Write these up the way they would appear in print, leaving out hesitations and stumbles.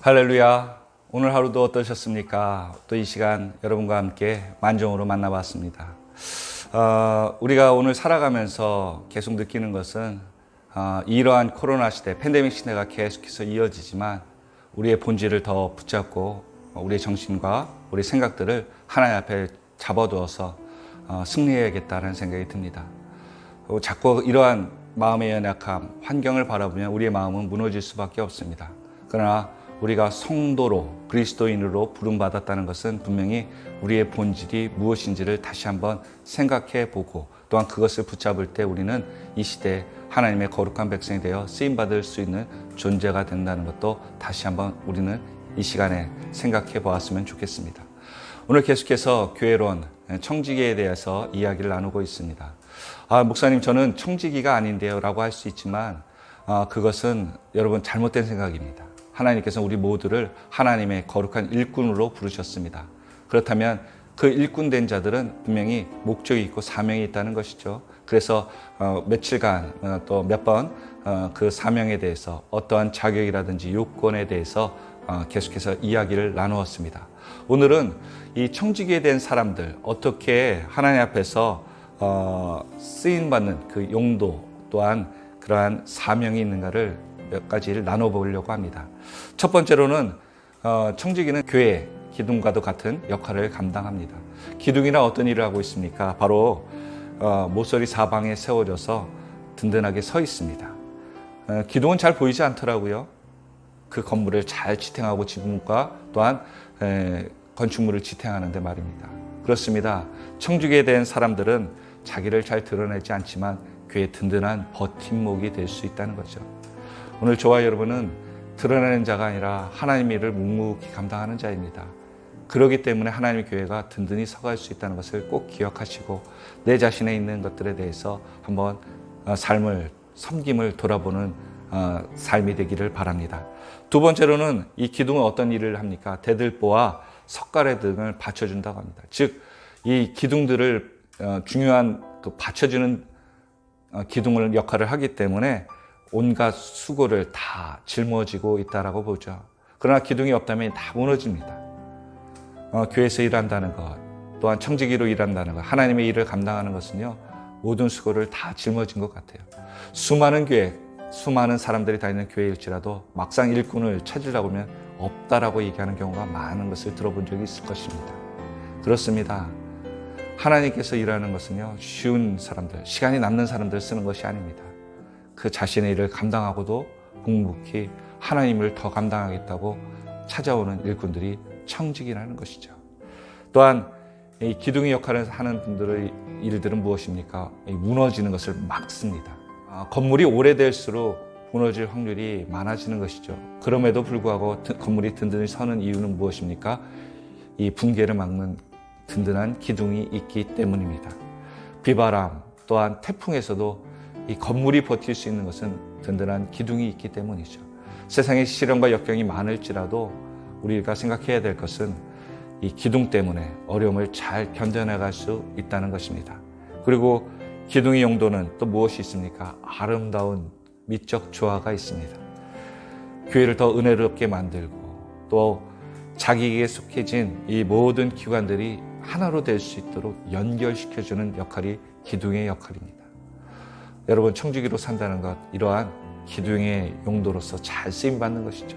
할렐루야. 오늘 하루도 어떠셨습니까? 또 이 시간 여러분과 함께 만종으로 만나봤습니다. 우리가 오늘 살아가면서 계속 느끼는 것은 이러한 코로나 시대, 팬데믹 시대가 계속해서 이어지지만 우리의 본질을 더 붙잡고 우리의 정신과 우리 생각들을 하나님 앞에 잡아두어서 승리해야겠다는 생각이 듭니다. 자꾸 이러한 마음의 연약함, 환경을 바라보면 우리의 마음은 무너질 수밖에 없습니다. 그러나 우리가 성도로 그리스도인으로 부름받았다는 것은 분명히 우리의 본질이 무엇인지를 다시 한번 생각해 보고 또한 그것을 붙잡을 때 우리는 이 시대에 하나님의 거룩한 백성이 되어 쓰임받을 수 있는 존재가 된다는 것도 다시 한번 우리는 이 시간에 생각해 보았으면 좋겠습니다. 오늘 계속해서 교회론, 청지기에 대해서 이야기를 나누고 있습니다. 목사님, 저는 청지기가 아닌데요 라고 할 수 있지만 그것은 여러분 잘못된 생각입니다. 하나님께서 우리 모두를 하나님의 거룩한 일꾼으로 부르셨습니다. 그렇다면 그 일꾼된 자들은 분명히 목적이 있고 사명이 있다는 것이죠. 그래서 며칠간 또 몇 번 그 사명에 대해서 어떠한 자격이라든지 요건에 대해서 계속해서 이야기를 나누었습니다. 오늘은 이 청지기에 대한 사람들 어떻게 하나님 앞에서 쓰임받는 그 용도 또한 그러한 사명이 있는가를 몇 가지를 나눠보려고 합니다. 첫 번째로는 청지기는 교회, 기둥과도 같은 역할을 감당합니다. 기둥이나 어떤 일을 하고 있습니까? 바로 모서리 사방에 세워져서 든든하게 서 있습니다. 기둥은 잘 보이지 않더라고요. 그 건물을 잘 지탱하고 지붕과 또한 건축물을 지탱하는데 말입니다. 그렇습니다. 청지기에 대한 사람들은 자기를 잘 드러내지 않지만 교회의 든든한 버팀목이 될 수 있다는 거죠. 오늘 저와 여러분은 드러내는 자가 아니라 하나님의 일을 묵묵히 감당하는 자입니다. 그렇기 때문에 하나님의 교회가 든든히 서갈 수 있다는 것을 꼭 기억하시고 내 자신에 있는 것들에 대해서 한번 삶을, 섬김을 돌아보는 삶이 되기를 바랍니다. 두 번째로는 이 기둥은 어떤 일을 합니까? 대들보와 석가래 등을 받쳐준다고 합니다. 즉, 이 기둥들을 중요한 그 받쳐주는 기둥을 역할을 하기 때문에 온갖 수고를 다 짊어지고 있다라고 보죠. 그러나 기둥이 없다면 다 무너집니다. 교회에서 일한다는 것, 또한 청지기로 일한다는 것, 하나님의 일을 감당하는 것은요, 모든 수고를 다 짊어진 것 같아요. 수많은 교회, 수많은 사람들이 다니는 교회일지라도 막상 일꾼을 찾으려고 하면 없다라고 얘기하는 경우가 많은 것을 들어본 적이 있을 것입니다. 그렇습니다. 하나님께서 일하는 것은요, 쉬운 사람들, 시간이 남는 사람들 쓰는 것이 아닙니다. 그 자신의 일을 감당하고도 묵묵히 하나님을 더 감당하겠다고 찾아오는 일꾼들이 청지기라는 것이죠. 또한 이 기둥의 역할을 하는 분들의 일들은 무엇입니까? 무너지는 것을 막습니다. 건물이 오래될수록 무너질 확률이 많아지는 것이죠. 그럼에도 불구하고 건물이 든든히 서는 이유는 무엇입니까? 이 붕괴를 막는 든든한 기둥이 있기 때문입니다. 비바람 또한 태풍에서도 이 건물이 버틸 수 있는 것은 든든한 기둥이 있기 때문이죠. 세상의 시련과 역경이 많을지라도 우리가 생각해야 될 것은 이 기둥 때문에 어려움을 잘 견뎌나갈 수 있다는 것입니다. 그리고 기둥의 용도는 또 무엇이 있습니까? 아름다운 미적 조화가 있습니다. 교회를 더 은혜롭게 만들고 또 자기에게 속해진 이 모든 기관들이 하나로 될 수 있도록 연결시켜주는 역할이 기둥의 역할입니다. 여러분, 청지기로 산다는 것, 이러한 기둥의 용도로서 잘 쓰임받는 것이죠.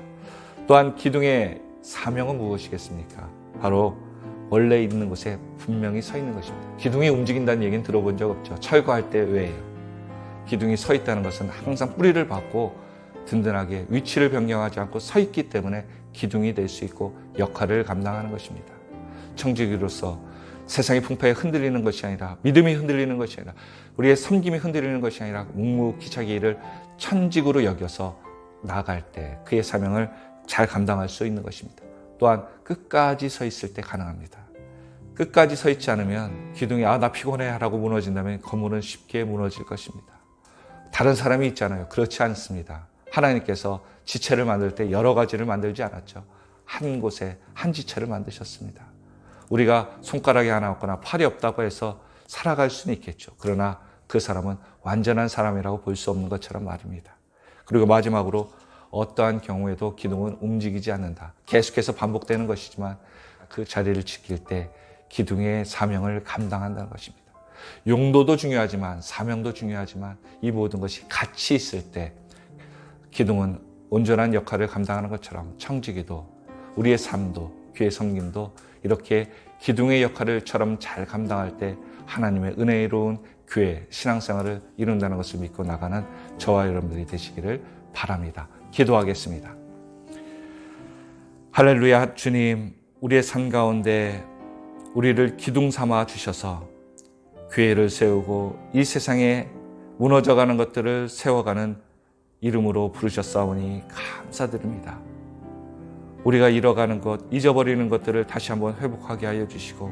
또한 기둥의 사명은 무엇이겠습니까? 바로 원래 있는 곳에 분명히 서 있는 것입니다. 기둥이 움직인다는 얘기는 들어본 적 없죠. 철거할 때 왜예요? 기둥이 서 있다는 것은 항상 뿌리를 받고 든든하게 위치를 변경하지 않고 서 있기 때문에 기둥이 될 수 있고 역할을 감당하는 것입니다. 청지기로서 세상의 풍파에 흔들리는 것이 아니라, 믿음이 흔들리는 것이 아니라, 우리의 섬김이 흔들리는 것이 아니라 묵묵히 자기 일을 천직으로 여겨서 나아갈 때 그의 사명을 잘 감당할 수 있는 것입니다. 또한 끝까지 서 있을 때 가능합니다. 끝까지 서 있지 않으면 기둥이 나 피곤해 라고 무너진다면 건물은 쉽게 무너질 것입니다. 다른 사람이 있잖아요. 그렇지 않습니다. 하나님께서 지체를 만들 때 여러 가지를 만들지 않았죠. 한 곳에 한 지체를 만드셨습니다. 우리가 손가락이 하나 없거나 팔이 없다고 해서 살아갈 수는 있겠죠. 그러나 그 사람은 완전한 사람이라고 볼 수 없는 것처럼 말입니다. 그리고 마지막으로 어떠한 경우에도 기둥은 움직이지 않는다. 계속해서 반복되는 것이지만 그 자리를 지킬 때 기둥의 사명을 감당한다는 것입니다. 용도도 중요하지만 사명도 중요하지만 이 모든 것이 같이 있을 때 기둥은 온전한 역할을 감당하는 것처럼 청지기도 우리의 삶도 교회 섬김도 이렇게 기둥의 역할을처럼 잘 감당할 때 하나님의 은혜로운 교회 신앙생활을 이룬다는 것을 믿고 나가는 저와 여러분들이 되시기를 바랍니다. 기도하겠습니다. 할렐루야. 주님, 우리의 삶 가운데 우리를 기둥 삼아 주셔서 교회를 세우고 이 세상에 무너져가는 것들을 세워가는 이름으로 부르셨사오니 감사드립니다. 우리가 잃어가는 것, 잊어버리는 것들을 다시 한번 회복하게 하여 주시고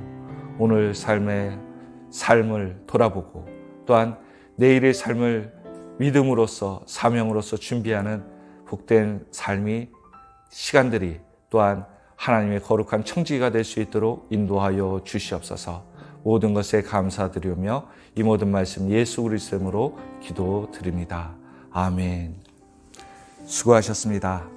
오늘 삶을 돌아보고 또한 내일의 삶을 믿음으로써 사명으로서 준비하는 복된 삶이 시간들이 또한 하나님의 거룩한 청지기가 될 수 있도록 인도하여 주시옵소서. 모든 것에 감사드리며 이 모든 말씀 예수 그리스도 이름으로 기도드립니다. 아멘. 수고하셨습니다.